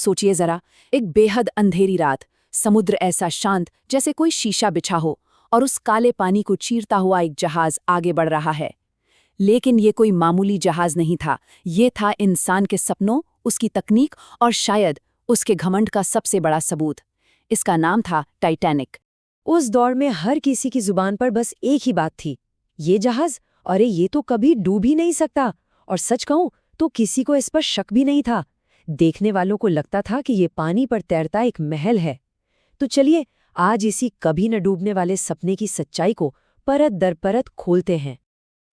सोचिए जरा, एक बेहद अंधेरी रात, समुद्र ऐसा शांत जैसे कोई शीशा बिछा हो, और उस काले पानी को चीरता हुआ एक जहाज आगे बढ़ रहा है। लेकिन ये कोई मामूली जहाज नहीं था, ये था इंसान के सपनों, उसकी तकनीक और शायद उसके घमंड का सबसे बड़ा सबूत। इसका नाम था टाइटैनिक। उस दौर में हर किसी की जुबान पर बस एक ही बात थी, ये जहाज, अरे ये तो कभी डूब ही नहीं सकता। और सच कहूं तो किसी को इस पर शक भी नहीं था। देखने वालों को लगता था कि ये पानी पर तैरता एक महल है। तो चलिए आज इसी कभी न डूबने वाले सपने की सच्चाई को परत दर परत खोलते हैं।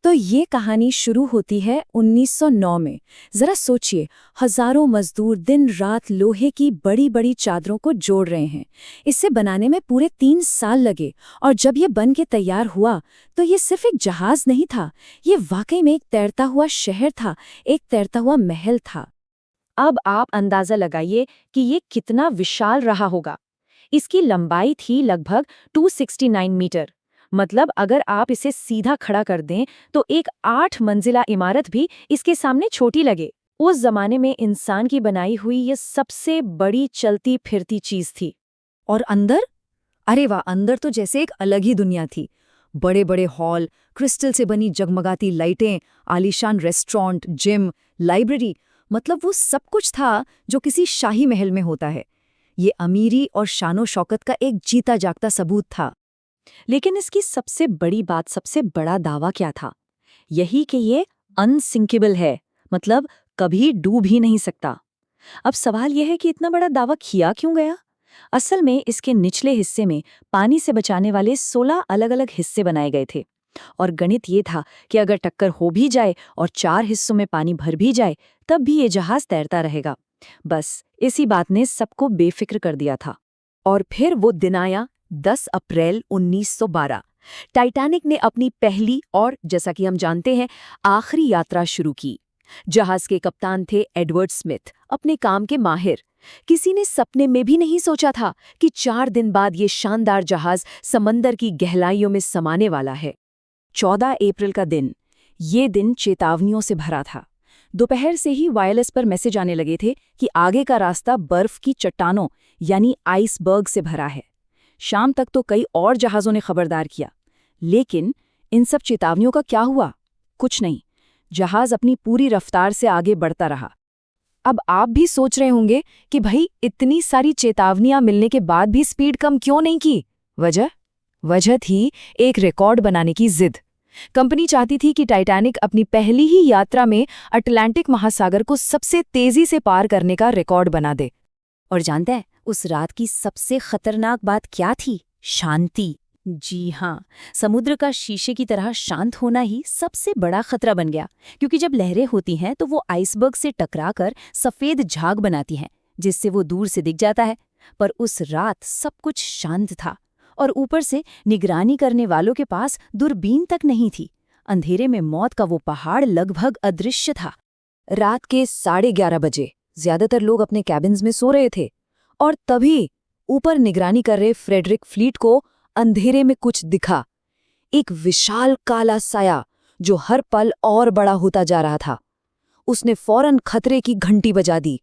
तो ये कहानी शुरू होती है 1909 में। जरा सोचिए, हजारों मजदूर दिन रात लोहे की बड़ी बड़ी चादरों को जोड़ रहे हैं। इसे बनाने में पूरे 3 साल लगे, और जब ये बन के तैयार हुआ तो ये सिर्फ एक जहाज नहीं था, ये वाकई में एक तैरता हुआ शहर था, एक तैरता हुआ महल था। अब आप अंदाजा लगाइए कि ये कितना विशाल रहा होगा। इसकी लंबाई थी लगभग 269 मीटर। मतलब अगर आप इसे सीधा खड़ा कर दें तो एक 8 मंजिला इमारत भी इसके सामने छोटी लगे। उस जमाने में इंसान की बनाई हुई ये सबसे बड़ी चलती फिरती चीज थी। और अंदर, अरे वाह, अंदर तो जैसे एक अलग ही दुनिया थी। बड़े बड़े हॉल, क्रिस्टल से बनी जगमगाती लाइटें, आलीशान रेस्टोरेंट, जिम, लाइब्रेरी, मतलब वो सब कुछ था जो किसी शाही महल में होता है। ये अमीरी और शानो शौकत का एक जीता जागता सबूत था। लेकिन इसकी सबसे बड़ी बात, सबसे बड़ा दावा क्या था? यही कि ये अनसिंकेबल है, मतलब कभी डूब ही नहीं सकता। अब सवाल यह है कि इतना बड़ा दावा किया क्यों गया? असल में इसके निचले हिस्से में पानी से बचाने वाले 16 अलग अलग हिस्से बनाए गए थे। और गणित ये था कि अगर टक्कर हो भी जाए और 4 हिस्सों में पानी भर भी जाए, तब भी ये जहाज तैरता रहेगा। बस इसी बात ने सबको बेफिक्र कर दिया था। और फिर वो दिन आया, 10 अप्रैल 1912। टाइटैनिक ने अपनी पहली और, जैसा कि हम जानते हैं, आखिरी यात्रा शुरू की। जहाज के कप्तान थे एडवर्ड स्मिथ, अपने काम के माहिर। किसी ने सपने में भी नहीं सोचा था कि 4 दिन बाद ये शानदार जहाज समंदर की गहराइयों में समाने वाला है। 14 अप्रैल का दिन, ये दिन चेतावनियों से भरा था। दोपहर से ही वायरलेस पर मैसेज आने लगे थे कि आगे का रास्ता बर्फ की चट्टानों यानी आइसबर्ग से भरा है। शाम तक तो कई और जहाज़ों ने खबरदार किया, लेकिन इन सब चेतावनियों का क्या हुआ? कुछ नहीं। जहाज अपनी पूरी रफ्तार से आगे बढ़ता रहा। अब आप भी सोच रहे होंगे कि भाई, इतनी सारी चेतावनियां मिलने के बाद भी स्पीड कम क्यों नहीं की? वजह थी एक रिकॉर्ड बनाने की जिद। कंपनी चाहती थी कि टाइटैनिक अपनी पहली ही यात्रा में अटलांटिक महासागर को सबसे तेजी से पार करने का रिकॉर्ड बना दे। और जानते हैं उस रात की सबसे खतरनाक बात क्या थी? शांति। जी हाँ, समुद्र का शीशे की तरह शांत होना ही सबसे बड़ा खतरा बन गया, क्योंकि जब लहरें होती हैं तो वो आइसबर्ग से टकराकर सफेद झाग बनाती हैं, जिससे वो दूर से दिख जाता है। पर उस रात सब कुछ शांत था, और ऊपर से निगरानी करने वालों के पास दूरबीन तक नहीं थी। अंधेरे में मौत का वो पहाड़ लगभग अदृश्य था। रात के 11:30 बजे ज्यादातर लोग अपने कैबिन्स में सो रहे थे, और तभी ऊपर निगरानी कर रहे फ्रेडरिक फ्लीट को अंधेरे में कुछ दिखा। एक विशाल काला साया जो हर पल और बड़ा होता जा रहा था। उसने फौरन खतरे की घंटी बजा दी,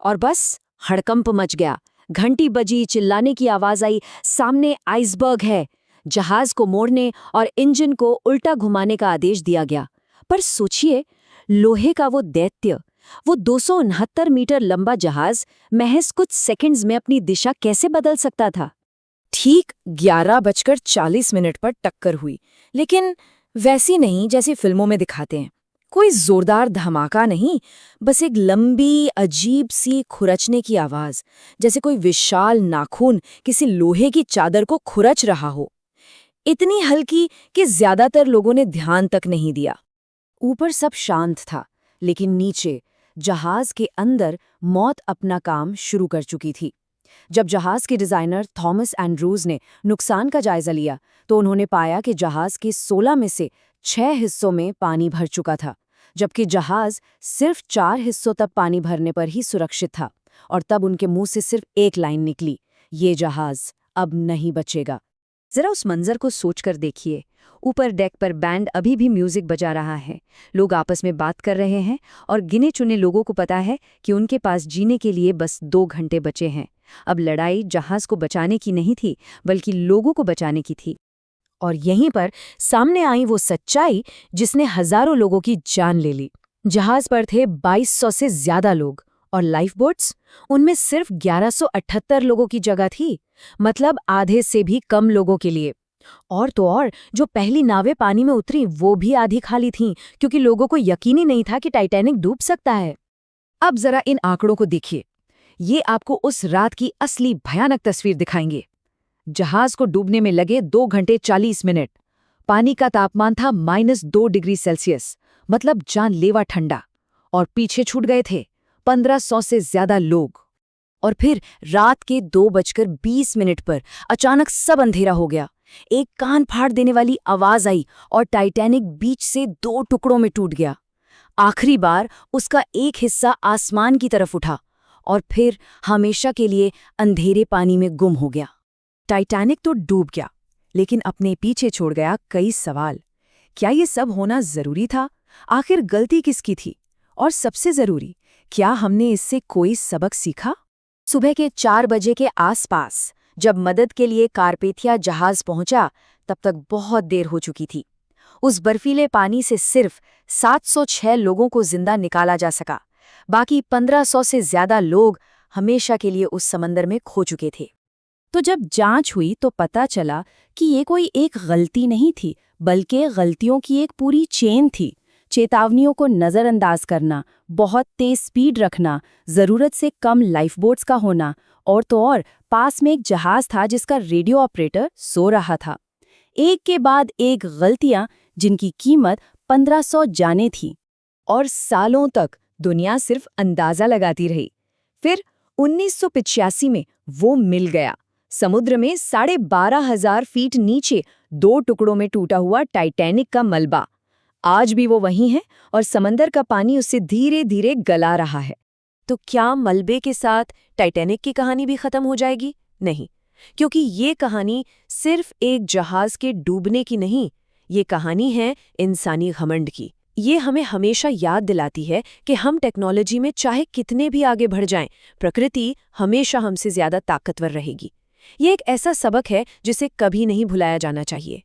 और बस हड़कंप मच गया। घंटी बजी, चिल्लाने की आवाज आई, सामने आइसबर्ग है। जहाज को मोड़ने और इंजन को उल्टा घुमाने का आदेश दिया गया। पर सोचिए, लोहे का वो दैत्य, वो 269 मीटर लंबा जहाज महज कुछ सेकंड्स में अपनी दिशा कैसे बदल सकता था? ठीक 11:40 पर टक्कर हुई, लेकिन वैसी नहीं जैसी फिल्मों में दिखाते हैं। कोई जोरदार धमाका नहीं, बस एक लंबी अजीब सी खुरचने की आवाज, जैसे कोई विशाल नाखून किसी लोहे की चादर को खुरच रहा हो। इतनी हल्की कि ज्यादातर लोगों ने ध्यान तक नहीं दिया। ऊपर सब शांत था, लेकिन नीचे जहाज के अंदर मौत अपना काम शुरू कर चुकी थी। जब जहाज के डिजाइनर थॉमस एंड्रूज ने नुकसान का जायजा लिया, तो उन्होंने पाया कि जहाज के 16 में से 6 हिस्सों में पानी भर चुका था, जबकि जहाज सिर्फ 4 हिस्सों तक पानी भरने पर ही सुरक्षित था। और तब उनके मुंह से सिर्फ एक लाइन निकली, ये जहाज अब नहीं बचेगा। जरा उस मंजर को सोचकर देखिए। ऊपर डेक पर बैंड अभी भी म्यूजिक बजा रहा है, लोग आपस में बात कर रहे हैं और गिने चुने लोगों को पता है कि उनके पास जीने के लिए बस 2 घंटे बचे हैं। अब लड़ाई जहाज को बचाने की नहीं थी, बल्कि लोगों को बचाने की थी। और यहीं पर सामने आई वो सच्चाई जिसने हजारों लोगों की जान ले ली। जहाज पर थे 2200 से ज्यादा लोग और लाइफ बोट्स, उनमें सिर्फ 1178 लोगों की जगह थी, मतलब आधे से भी कम लोगों के लिए। और तो और जो पहली नावें पानी में उतरी वो भी आधी खाली थीं, क्योंकि लोगों को यकीन ही नहीं था कि टाइटैनिक डूब सकता है। अब जरा इन आंकड़ों को देखिए, ये आपको उस रात की असली भयानक तस्वीर दिखाएंगे। जहाज को डूबने में लगे 2 घंटे 40 मिनट। पानी का तापमान था -2 डिग्री सेल्सियस, मतलब जानलेवा ठंडा। और पीछे छूट गए थे 1500 से ज्यादा लोग। और फिर रात के 2:20 पर अचानक सब अंधेरा हो गया। एक कान फाड़ देने वाली आवाज आई और टाइटैनिक बीच से 2 टुकड़ों में टूट गया। आखिरी बार उसका एक हिस्सा आसमान की तरफ उठा और फिर हमेशा के लिए अंधेरे पानी में गुम हो गया। टाइटैनिक तो डूब गया, लेकिन अपने पीछे छोड़ गया कई सवाल। क्या ये सब होना जरूरी था? आखिर गलती किसकी थी? और सबसे जरूरी, क्या हमने इससे कोई सबक सीखा? सुबह के 4 बजे के आसपास जब मदद के लिए कारपेथिया जहाज पहुंचा, तब तक बहुत देर हो चुकी थी। उस बर्फीले पानी से सिर्फ 706 लोगों को जिंदा निकाला जा सका। बाकी 1500 से ज्यादा लोग हमेशा के लिए उस समंदर में खो चुके थे। तो जब जांच हुई तो पता चला कि ये कोई एक गलती नहीं थी, बल्कि गलतियों की एक पूरी चेन थी। चेतावनियों को नज़रअंदाज करना, बहुत तेज स्पीड रखना, ज़रूरत से कम लाइफबोट्स का होना, और तो और पास में एक जहाज था जिसका रेडियो ऑपरेटर सो रहा था। एक के बाद एक गलतियां जिनकी कीमत 1500 जानें थी। और सालों तक दुनिया सिर्फ अंदाजा लगाती रही। फिर 1985 में वो मिल गया। समुद्र में 12,500 फीट नीचे 2 टुकड़ों में टूटा हुआ टाइटैनिक का मलबा। आज भी वो वहीं है और समंदर का पानी उसे धीरे धीरे गला रहा है। तो क्या मलबे के साथ टाइटैनिक की कहानी भी खत्म हो जाएगी? नहीं, क्योंकि ये कहानी सिर्फ एक जहाज के डूबने की नहीं, ये कहानी है इंसानी घमंड की। ये हमें हमेशा याद दिलाती है कि हम टेक्नोलॉजी में चाहे कितने भी आगे बढ़ जाएं, प्रकृति हमेशा हमसे ज्यादा ताकतवर रहेगी। ये एक ऐसा सबक है जिसे कभी नहीं भुलाया जाना चाहिए।